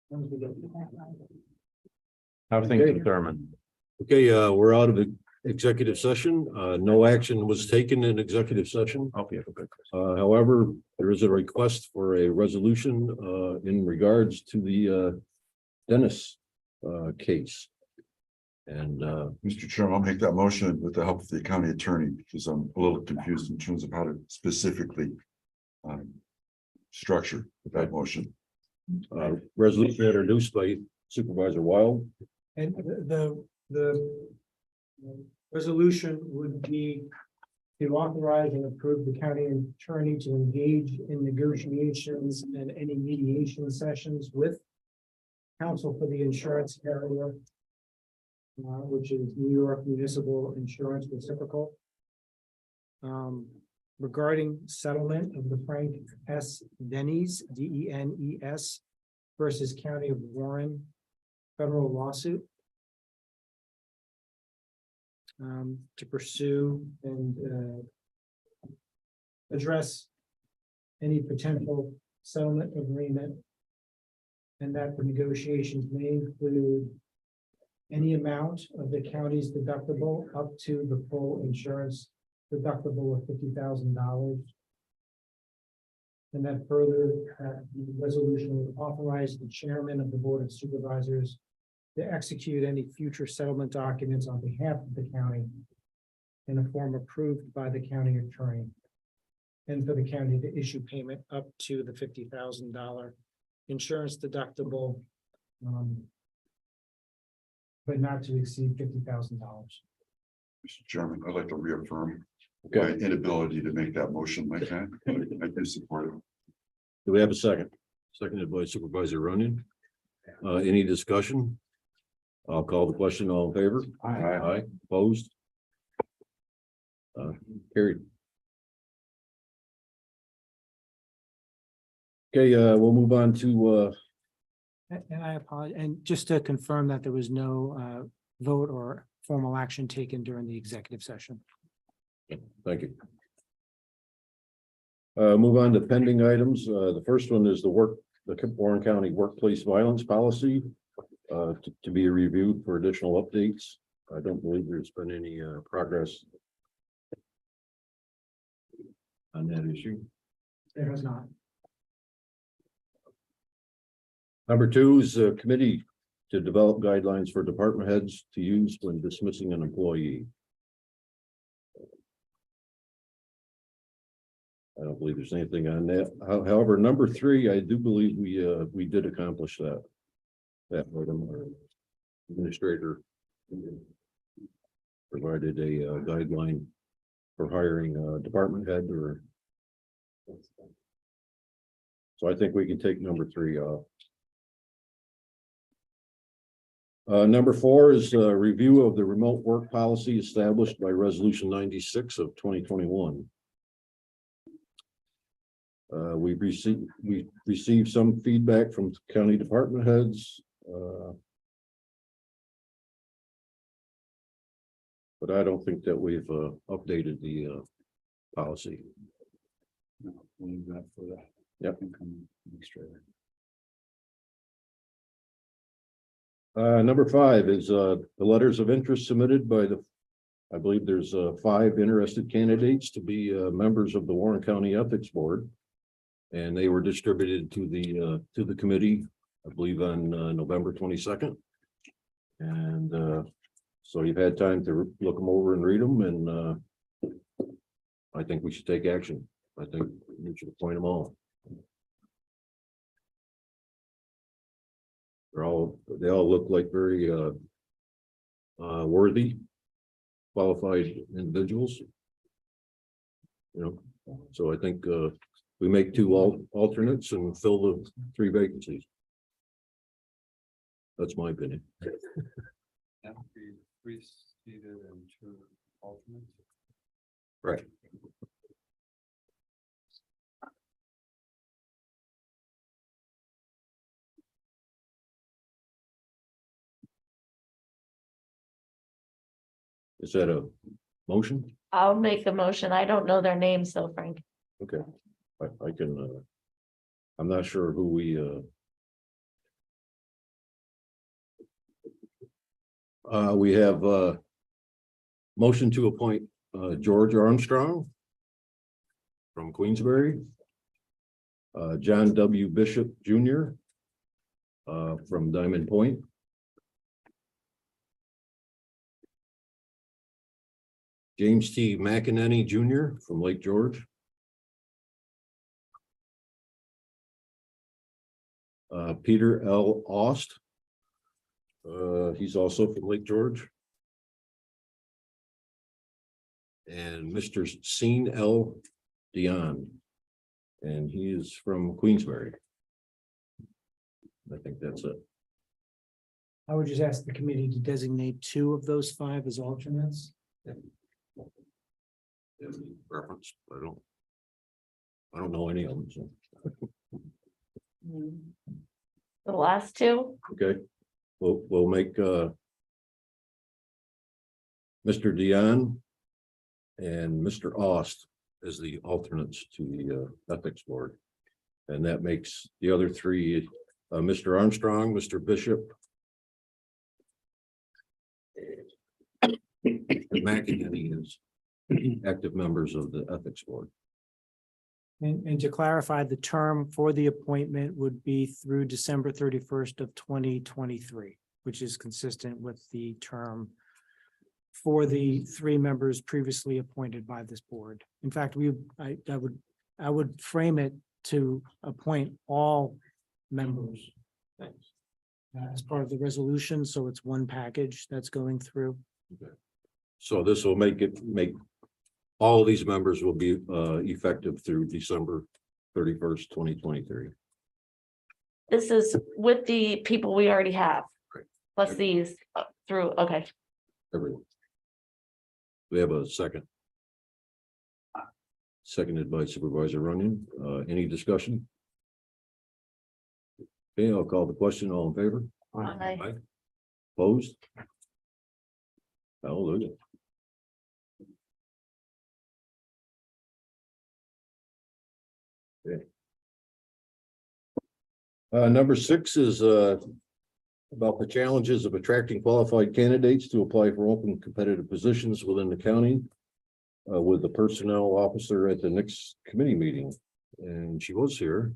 How things Okay. determined. Okay, we're out of the executive session. No action was taken in executive session. Okay. However, there is a request for a resolution in regards to the Dennis case. And Mr. Chairman, I'll make that motion with the help of the county attorney, because I'm a little confused in terms of how to specifically structure that motion. resolution introduced by Supervisor Wild. And the resolution would be to authorize and approve the county attorney to engage in negotiations and any mediation sessions with counsel for the insurance carrier, which is New York Municipal Insurance Reciprocal, regarding settlement of the Frank S. Denny's, DENES, versus County of Warren federal lawsuit, to pursue and address any potential settlement agreement, and that the negotiations may include any amount of the county's deductible up to the full insurance deductible of $50,000. And that further, the resolution will authorize the chairman of the Board of Supervisors to execute any future settlement documents on behalf of the county in a form approved by the county attorney, and for the county to issue payment up to the $50,000 insurance deductible, but not to exceed $50,000. Mr. Chairman, I'd like to reaffirm Okay, my inability to make that motion like that. I do support it. do we have a second? Seconded by Supervisor Runyon. Any discussion? I'll call the question. All in favor? Aye. Opposed? Carried. Okay, we'll move on to And I apologize, and just to confirm that there was no vote or formal action taken during the executive session. thank you. Move on to pending items. The first one is the Warren County Workplace Violence Policy to be reviewed for additional updates. I don't believe there's been any progress on that issue. There has not. Number two is a committee to develop guidelines for department heads to use when dismissing an employee. I don't believe there's anything on that. However, number three, I do believe we did accomplish that. That item, our administrator provided a guideline for hiring a department head or. So I think we can take number three off. Number four is a review of the remote work policy established by Resolution 96 of 2021. We received some feedback from county department heads. But I don't think that we've updated the policy. Yep. Number five is the letters of interest submitted by I believe there's 5 interested candidates to be members of the Warren County Ethics Board. And they were distributed to the committee, I believe on November 22nd. And so you've had time to look them over and read them, and I think we should take action. I think we should appoint them all. They all look like very worthy, qualified individuals. You know, so I think we make 2 alternates and fill the 3 vacancies. That's my opinion. That would be 3 seated and 2 alternates. Right. Is that a motion? I'll make a motion. I don't know their names though, Frank. Okay, I can, I'm not sure who we, We have motion to appoint George Armstrong from Queensbury. John W. Bishop Jr. From Diamond Point. James T. McEnany Jr. from Lake George. Peter L. Aust. He's also from Lake George. And Mr. Sean L. Dion. And he is from Queensbury. I think that's it. I would just ask the committee to designate 2 of those 5 as alternates. Reference, I don't know any of them, so, The last 2, okay. We'll make Mr. Dion and Mr. Aust as the alternates to the ethics board. And that makes the other 3 Mr. Armstrong, Mr. Bishop, and McEnany is active members of the ethics board. And to clarify, the term for the appointment would be through December 31st of 2023, which is consistent with the term for the 3 members previously appointed by this board. In fact, I would frame it to appoint all members as part of the resolution, so it's one package that's going through. So this will make all of these members will be effective through December 31st, 2023. this is with the people we already have. Right. Plus these through, okay. Everyone. We have a second. Seconded by Supervisor Runyon. Any discussion? Okay, I'll call the question. All in favor? Aye. Opposed? Hallelujah. Okay. Number 6 is about the challenges of attracting qualified candidates to apply for open competitive positions within the county with the personnel officer at the next committee meeting. And she was here.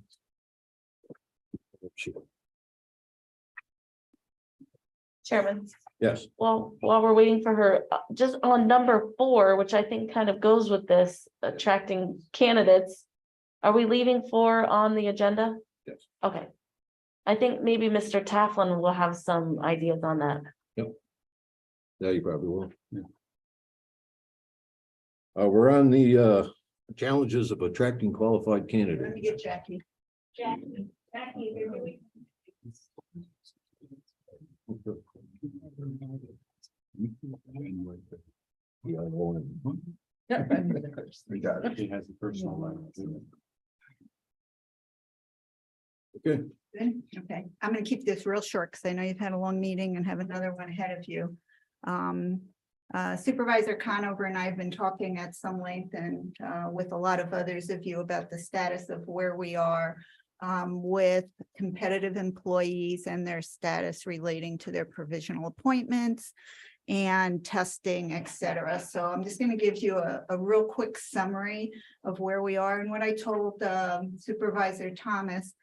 Chairman, Yes. well, while we're waiting for her, just on number 4, which I think kind of goes with this, attracting candidates. Are we leaving 4 on the agenda? Yes. Okay. I think maybe Mr. Taflin will have some ideas on that. Yeah, you probably will. Yeah. We're on the challenges of attracting qualified candidates. Let me get Jackie. Jackie, here we Yeah, one. We got it. He has a personal line. Okay. Good. Okay, I'm gonna keep this real short because I know you've had a long meeting and have another one ahead of you. Supervisor Conover and I have been talking at some length and with a lot of others of you about the status of where we are with competitive employees and their status relating to their provisional appointments and testing, et cetera. So I'm just going to give you a real quick summary of where we are. And what I told Supervisor Thomas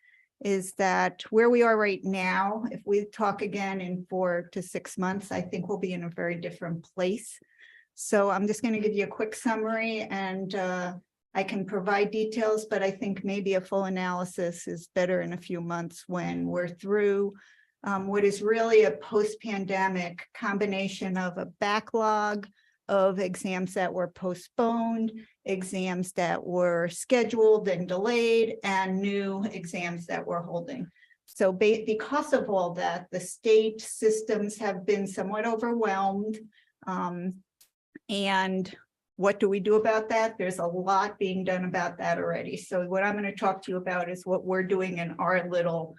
is that where we are right now, if we talk again in 4 to 6 months, I think we'll be in a very different place. So I'm just going to give you a quick summary and I can provide details, but I think maybe a full analysis is better in a few months when we're through what is really a post-pandemic combination of a backlog of exams that were postponed, exams that were scheduled and delayed, and new exams that we're holding. So because of all that, the state systems have been somewhat overwhelmed. And what do we do about that? There's a lot being done about that already. So what I'm going to talk to you about is what we're doing in our little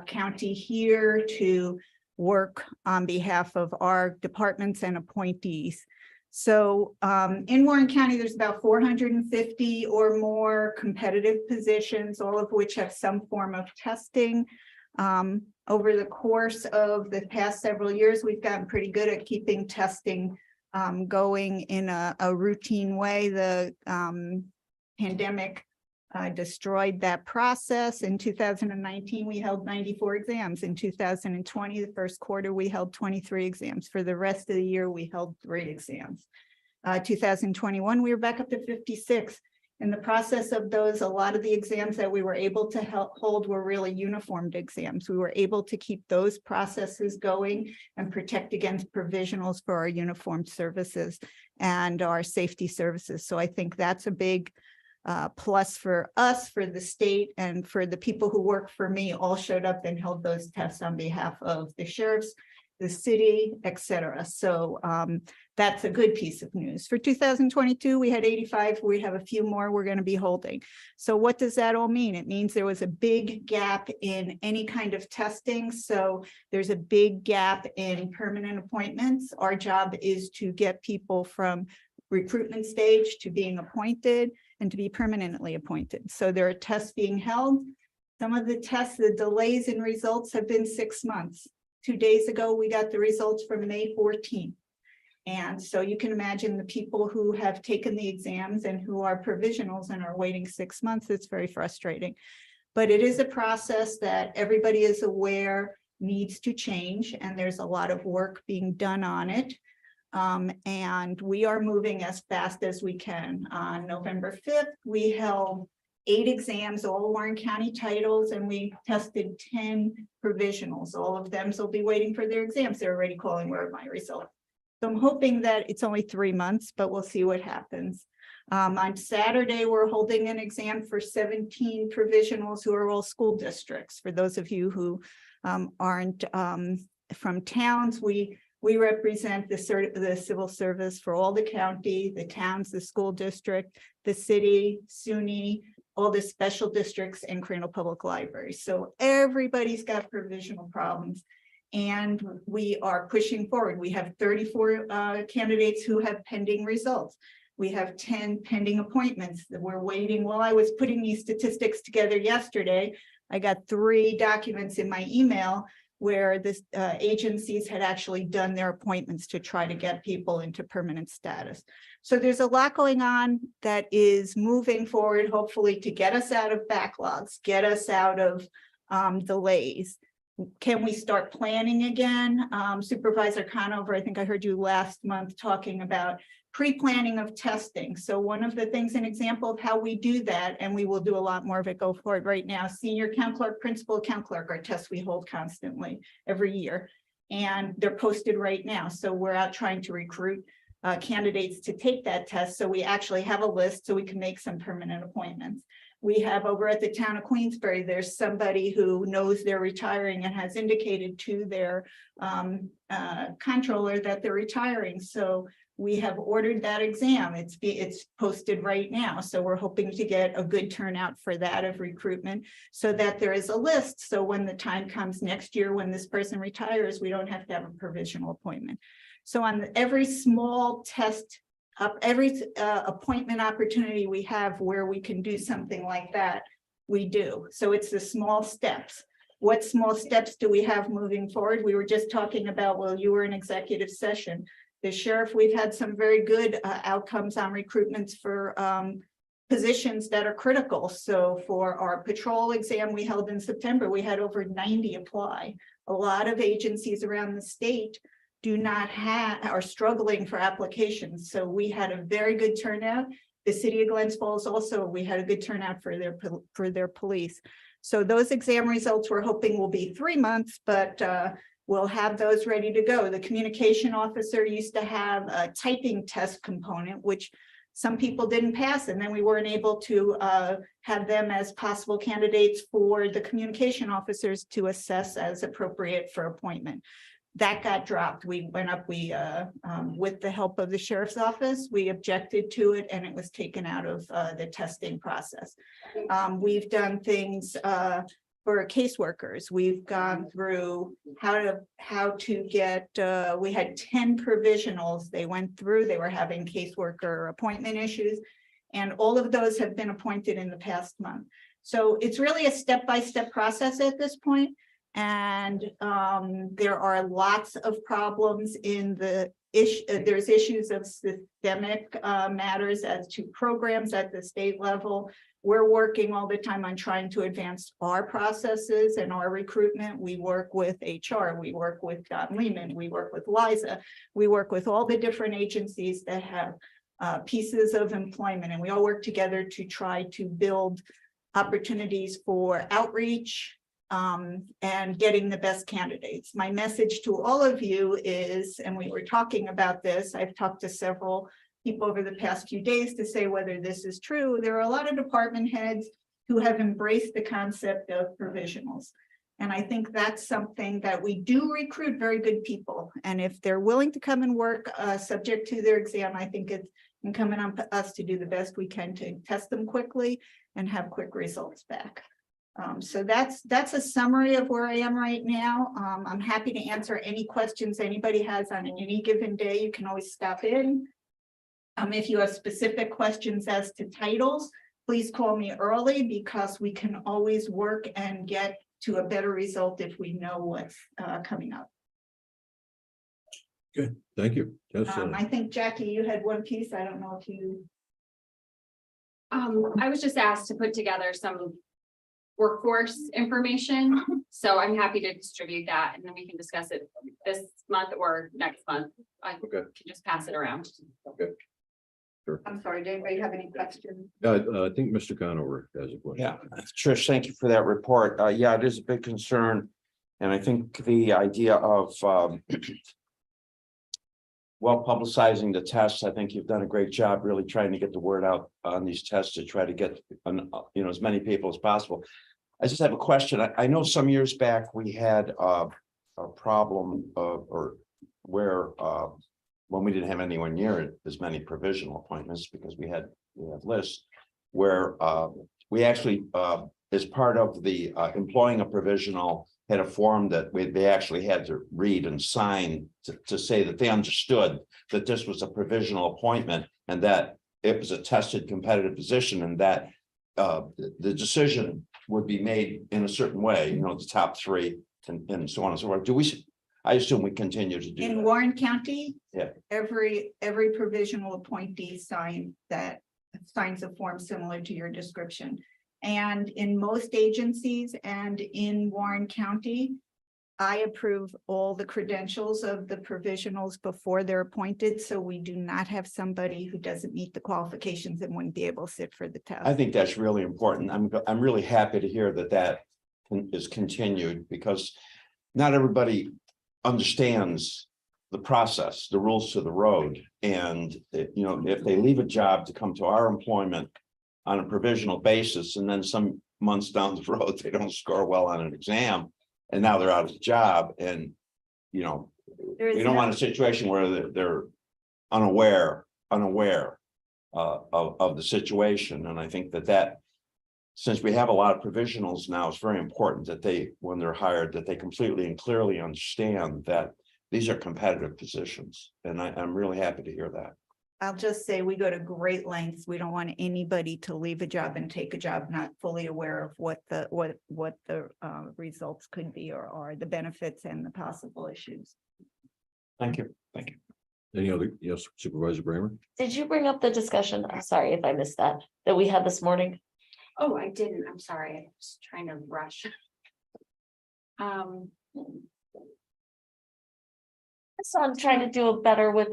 county here to work on behalf of our departments and appointees. So in Warren County, there's about 450 or more competitive positions, all of which have some form of testing. over the course of the past several years, we've gotten pretty good at keeping testing going in a routine way. The pandemic destroyed that process. In 2019, we held 94 exams. In 2020, the first quarter, we held 23 exams. For the rest of the year, we held 3 exams. 2021, we were back up to 56. In the process of those, a lot of the exams that we were able to hold were really uniformed exams. We were able to keep those processes going and protect against provisionals for our uniformed services and our safety services. So I think that's a big plus for us, for the state, and for the people who work for me, all showed up and held those tests on behalf of the sheriffs, the city, et cetera. So that's a good piece of news. For 2022, we had 85. We have a few more we're going to be holding. So what does that all mean? It means there was a big gap in any kind of testing. So there's a big gap in permanent appointments. Our job is to get people from recruitment stage to being appointed and to be permanently appointed. So there are tests being held. Some of the tests, the delays in results have been 6 months. 2 days ago, we got the results from May 14th. And so you can imagine the people who have taken the exams and who are provisionals and are waiting 6 months, it's very frustrating. But it is a process that everybody is aware needs to change, and there's a lot of work being done on it. And we are moving as fast as we can. On November 5th, we held 8 exams, all Warren County titles, and we tested 10 provisionals. All of them will be waiting for their exams. They're already calling, where are my results? So I'm hoping that it's only 3 months, but we'll see what happens. On Saturday, we're holding an exam for 17 provisionals who are all school districts. For those of you who aren't from towns, we represent the civil service for all the county, the towns, the school district, the city, SUNY, all the special districts, and Crandall Public Library. So everybody's got provisional problems, and we are pushing forward. We have 34 candidates who have pending results. We have 10 pending appointments that we're waiting. While I was putting these statistics together yesterday, I got 3 documents in my email where the agencies had actually done their appointments to try to get people into permanent status. So there's a lot going on that is moving forward, hopefully to get us out of backlogs, get us out of delays. Can we start planning again? Supervisor Conover, I think I heard you last month talking about pre-planning of testing. So one of the things, an example of how we do that, and we will do a lot more of it go forward right now, senior account clerk, principal account clerk are tests we hold constantly every year. And they're posted right now. So we're out trying to recruit candidates to take that test. So we actually have a list so we can make some permanent appointments. We have over at the town of Queensbury, there's somebody who knows they're retiring and has indicated to their comptroller that they're retiring. So we have ordered that exam. It's posted right now. So we're hoping to get a good turnout for that of recruitment so that there is a list. So when the time comes next year, when this person retires, we don't have to have a provisional appointment. So on every small test, every appointment opportunity we have where we can do something like that, we do. So it's the small steps. What small steps do we have moving forward? We were just talking about, well, you were in executive session. The sheriff, we've had some very good outcomes on recruitments for positions that are critical. So for our patrol exam we held in September, we had over 90 apply. A lot of agencies around the state are struggling for applications. So we had a very good turnout. The city of Glens Falls also, we had a good turnout for their police. So those exam results we're hoping will be 3 months, but we'll have those ready to go. The communication officer used to have a typing test component, which some people didn't pass, and then we weren't able to have them as possible candidates for the communication officers to assess as appropriate for appointment. That got dropped. We went up, with the help of the sheriff's office, we objected to it, and it was taken out of the testing process. We've done things for caseworkers. We've gone through how to get, we had 10 provisionals. They went through, they were having caseworker appointment issues, and all of those have been appointed in the past month. So it's really a step-by-step process at this point. And there are lots of problems in the issue. There's issues of systemic matters as to programs at the state level. We're working all the time on trying to advance our processes and our recruitment. We work with HR, we work with Don Lehman, we work with Liza, we work with all the different agencies that have pieces of employment, and we all work together to try to build opportunities for outreach and getting the best candidates. My message to all of you is, and we were talking about this, I've talked to several people over the past few days to say whether this is true. There are a lot of department heads who have embraced the concept of provisionals. And I think that's something that we do recruit very good people. And if they're willing to come and work subject to their exam, I think it's incumbent on us to do the best we can to test them quickly and have quick results back. So that's a summary of where I am right now. I'm happy to answer any questions anybody has on any given day. You can always stop in. If you have specific questions as to titles, please call me early because we can always work and get to a better result if we know what's coming up. Good, thank you. Yes, I think Jackie, you had one piece. I don't know if you. I was just asked to put together some workforce information, so I'm happy to distribute that and then we can discuss it this month or next month. I Okay. can just pass it around. Okay. Sure. I'm sorry, did anybody have any questions? I think Mr. Conover has a question. Yeah, Trish, thank you for that report. Yeah, it is a big concern. And I think the idea of well publicizing the tests, I think you've done a great job really trying to get the word out on these tests to try to get as many people as possible. I just have a question. I know some years back we had a problem where when we didn't have anywhere near as many provisional appointments because we had lists where we actually as part of the employing a provisional had a form that they actually had to read and sign to say that they understood that this was a provisional appointment and that it was a tested competitive position and that the decision would be made in a certain way, the top three and so on and so forth. I assume we continue to do In that. Warren County, Yeah. every provisional appointee signs a form similar to your description. And in most agencies and in Warren County, I approve all the credentials of the provisionals before they're appointed. So we do not have somebody who doesn't meet the qualifications and wouldn't be able to sit for the test. I think that's really important. I'm really happy to hear that is continued because not everybody understands the process, the rules to the road. And if they leave a job to come to our employment on a provisional basis, and then some months down the road, they don't score well on an exam, and now they're out of the job. And, we don't want a situation where they're unaware of the situation. And I think that since we have a lot of provisionals now, it's very important that when they're hired, that they completely and clearly understand that these are competitive positions. And I'm really happy to hear that. I'll just say we go to great lengths. We don't want anybody to leave a job and take a job not fully aware of what the results could be or are the benefits and the possible issues. Thank you. Any other? Yes, Supervisor Bramer. Did you bring up the discussion? I'm sorry if I missed that we had this morning. Oh, I didn't. I'm sorry. I was trying to rush. So I'm trying to do a better with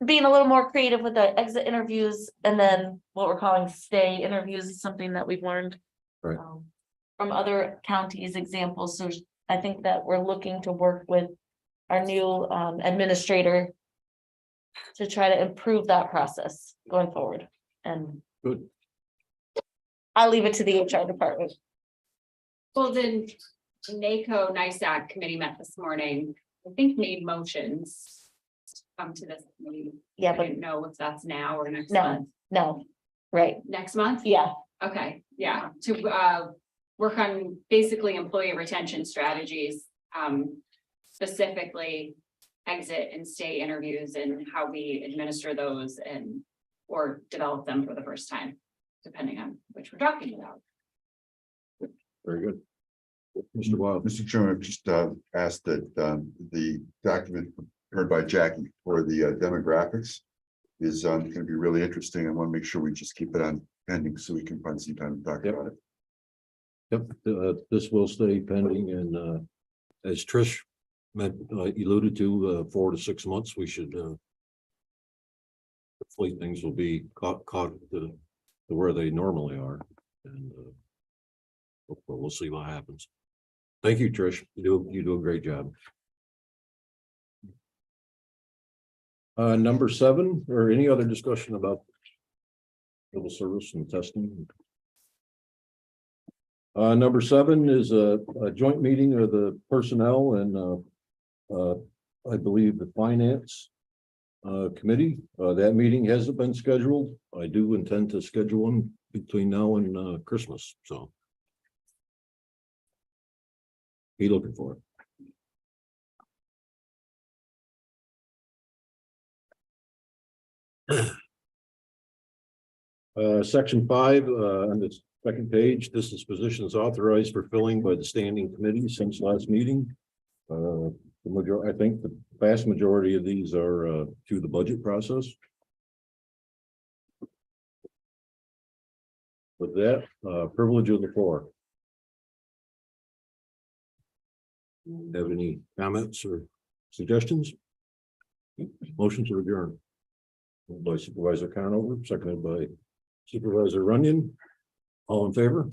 being a little more creative with the exit interviews and then what we're calling stay interviews is something that we've learned Right. From other counties examples. So I think that we're looking to work with our new administrator to try to improve that process going forward. And Good. I'll leave it to the HR department. Well, then NACO NISAC committee met this morning, I think made motions to come to this meeting. Yeah, I but didn't know if that's now or next No. month. no, right, Next month? yeah, Okay, yeah, to work on basically employee retention strategies, specifically exit and stay interviews and how we administer those or develop them for the first time, depending on which we're talking about. Very good. Mr. Wild. Mr. Chairman, I've just asked that the document prepared by Jackie for the demographics is going to be really interesting. I want to make sure we just keep it on pending so we can find some time to talk Yep. about it. Yep, this will stay pending and as Trish alluded to, 4 to 6 months, we should hopefully things will be caught to where they normally are. And we'll see what happens. Thank you, Trish. You do a great job. Number 7, or any other discussion about civil service and testing? Number 7 is a joint meeting of the personnel and I believe the finance committee. That meeting hasn't been scheduled. I do intend to schedule one between now and Christmas, so. Be looking for it. Section 5, on the second page, this is positions authorized for filling by the standing committee since last meeting. I think the vast majority of these are through the budget process. With that, privilege of the floor. Have any comments or suggestions? Motion to adjourn. Moved by Supervisor Conover, seconded by Supervisor Runyon. All in favor?